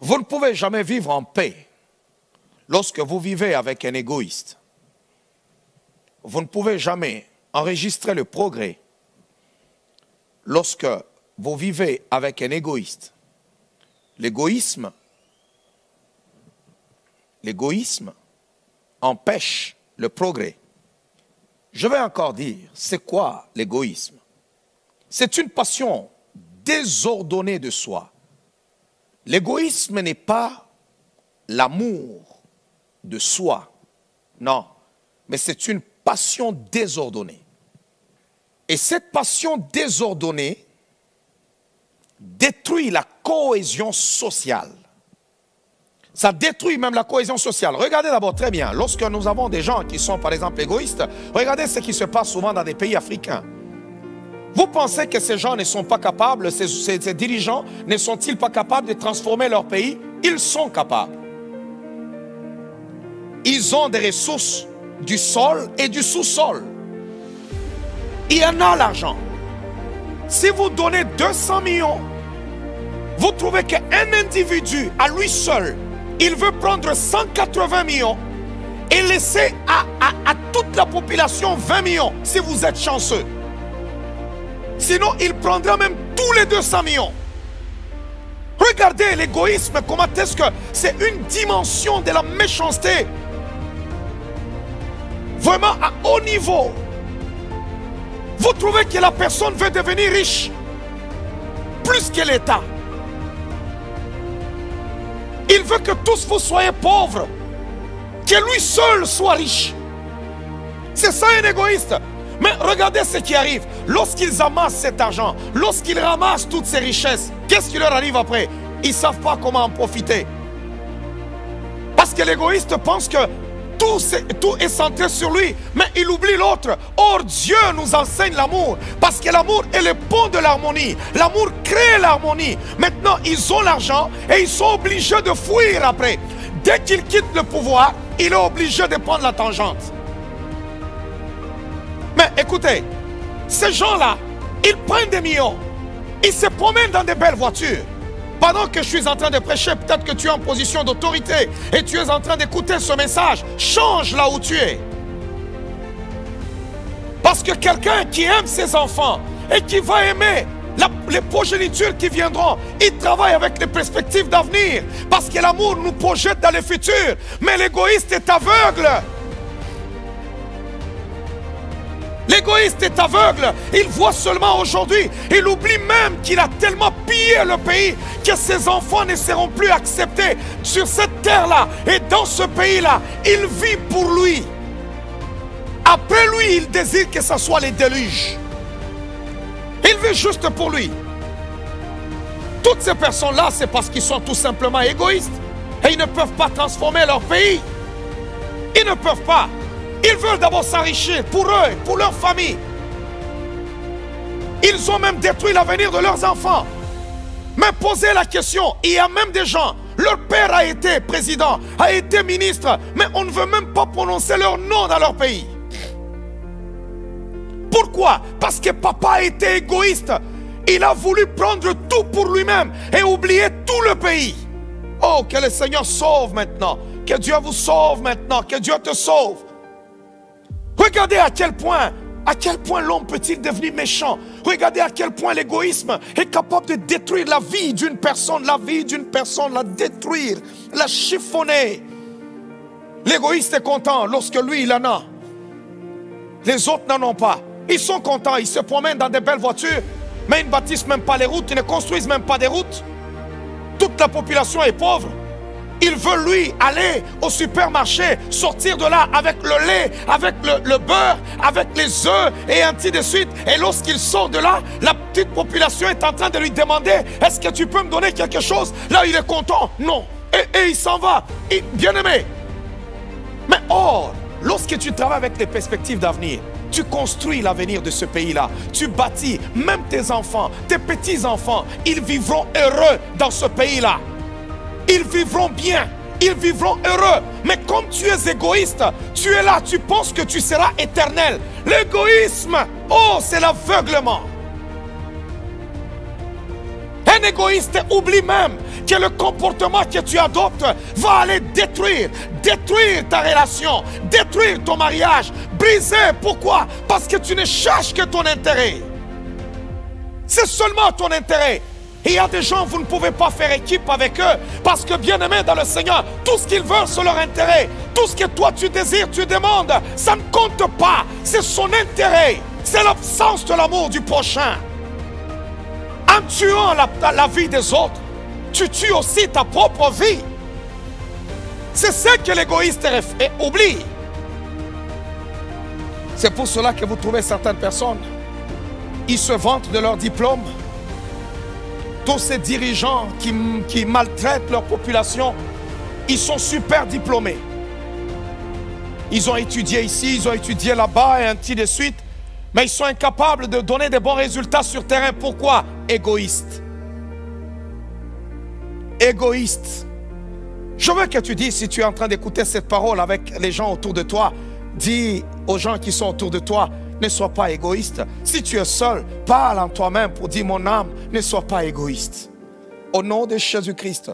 Vous ne pouvez jamais vivre en paix lorsque vous vivez avec un égoïste. Vous ne pouvez jamais enregistrer le progrès lorsque vous vivez avec un égoïste. L'égoïsme empêche le progrès. Je vais encore dire, c'est quoi l'égoïsme? C'est une passion désordonnée de soi. L'égoïsme n'est pas l'amour de soi, non, mais c'est une passion désordonnée. Et cette passion désordonnée détruit la cohésion sociale. Ça détruit même la cohésion sociale. Regardez d'abord très bien, lorsque nous avons des gens qui sont par exemple égoïstes, regardez ce qui se passe souvent dans des pays africains. Vous pensez que ces gens ne sont pas capables, ces dirigeants ne sont-ils pas capables de transformer leur pays? Ils sont capables. Ils ont des ressources du sol et du sous-sol. Il y en a l'argent. Si vous donnez 200 millions, vous trouvez qu'un individu, à lui seul, il veut prendre 180 millions et laisser à toute la population 20 millions, si vous êtes chanceux. Sinon, il prendra même tous les 200 millions. Regardez l'égoïsme, comment est-ce que c'est une dimension de la méchanceté. Vraiment à haut niveau. Vous trouvez que la personne veut devenir riche plus que l'État. Il veut que tous vous soyez pauvres, que lui seul soit riche. C'est ça un égoïste. Mais regardez ce qui arrive. Lorsqu'ils amassent cet argent, lorsqu'ils ramassent toutes ces richesses, qu'est-ce qui leur arrive après? Ils ne savent pas comment en profiter. Parce que l'égoïste pense que tout est centré sur lui, mais il oublie l'autre. Or, Dieu nous enseigne l'amour, parce que l'amour est le pont de l'harmonie. L'amour crée l'harmonie. Maintenant, ils ont l'argent et ils sont obligés de fuir après. Dès qu'ils quittent le pouvoir, il est obligé de prendre la tangente. Mais écoutez, ces gens-là, ils prennent des millions. Ils se promènent dans des belles voitures. Pendant que je suis en train de prêcher, peut-être que tu es en position d'autorité et tu es en train d'écouter ce message. Change là où tu es. Parce que quelqu'un qui aime ses enfants et qui va aimer les progénitures qui viendront, il travaille avec des perspectives d'avenir. Parce que l'amour nous projette dans le futur. Mais l'égoïste est aveugle. L'égoïste est aveugle, il voit seulement aujourd'hui. Il oublie même qu'il a tellement pillé le pays que ses enfants ne seront plus acceptés sur cette terre-là. Et dans ce pays-là, il vit pour lui. Après lui, il désire que ce soit les déluges. Il vit juste pour lui. Toutes ces personnes-là, c'est parce qu'ils sont tout simplement égoïstes. Et ils ne peuvent pas transformer leur pays. Ils ne peuvent pas. Ils veulent d'abord s'enrichir pour eux, pour leur famille. Ils ont même détruit l'avenir de leurs enfants. Mais posez la question, il y a même des gens, leur père a été président, a été ministre, mais on ne veut même pas prononcer leur nom dans leur pays. Pourquoi? Parce que papa a été égoïste. Il a voulu prendre tout pour lui-même et oublier tout le pays. Oh, que le Seigneur sauve maintenant. Que Dieu vous sauve maintenant. Que Dieu te sauve. Regardez à quel point l'homme peut-il devenir méchant. Regardez à quel point l'égoïsme est capable de détruire la vie d'une personne, la détruire, la chiffonner. L'égoïste est content lorsque lui il en a. Les autres n'en ont pas. Ils sont contents, ils se promènent dans des belles voitures, mais ils ne bâtissent même pas les routes, ils ne construisent même pas des routes. Toute la population est pauvre. Il veut, lui, aller au supermarché, sortir de là avec le lait, avec le beurre, avec les œufs et ainsi de suite. Et lorsqu'il sort de là, la petite population est en train de lui demander « Est-ce que tu peux me donner quelque chose ?» Là, il est content. Non. Et il s'en va. Bien-aimé. Mais or, lorsque tu travailles avec des perspectives d'avenir, tu construis l'avenir de ce pays-là. Tu bâtis, même tes enfants, tes petits-enfants, ils vivront heureux dans ce pays-là. Ils vivront bien, ils vivront heureux. Mais comme tu es égoïste, tu es là, tu penses que tu seras éternel. L'égoïsme, oh, c'est l'aveuglement. Un égoïste oublie même que le comportement que tu adoptes va aller détruire ta relation, détruire ton mariage, briser. Pourquoi? Parce que tu ne cherches que ton intérêt. C'est seulement ton intérêt. Et il y a des gens, vous ne pouvez pas faire équipe avec eux parce que, bien-aimés dans le Seigneur, tout ce qu'ils veulent, c'est leur intérêt. Tout ce que toi tu désires, tu demandes, ça ne compte pas. C'est son intérêt. C'est l'absence de l'amour du prochain. En tuant la vie des autres, tu tues aussi ta propre vie. C'est ce que l'égoïste oublie. C'est pour cela que vous trouvez certaines personnes, ils se vantent de leur diplôme. Tous ces dirigeants qui maltraitent leur population, ils sont super diplômés. Ils ont étudié ici, ils ont étudié là-bas et ainsi de suite. Mais ils sont incapables de donner des bons résultats sur terrain. Pourquoi? Égoïstes. Égoïstes. Je veux que tu dises, si tu es en train d'écouter cette parole avec les gens autour de toi, dis aux gens qui sont autour de toi, ne sois pas égoïste. Si tu es seul, parle en toi-même pour dire, mon âme, ne sois pas égoïste. Au nom de Jésus-Christ,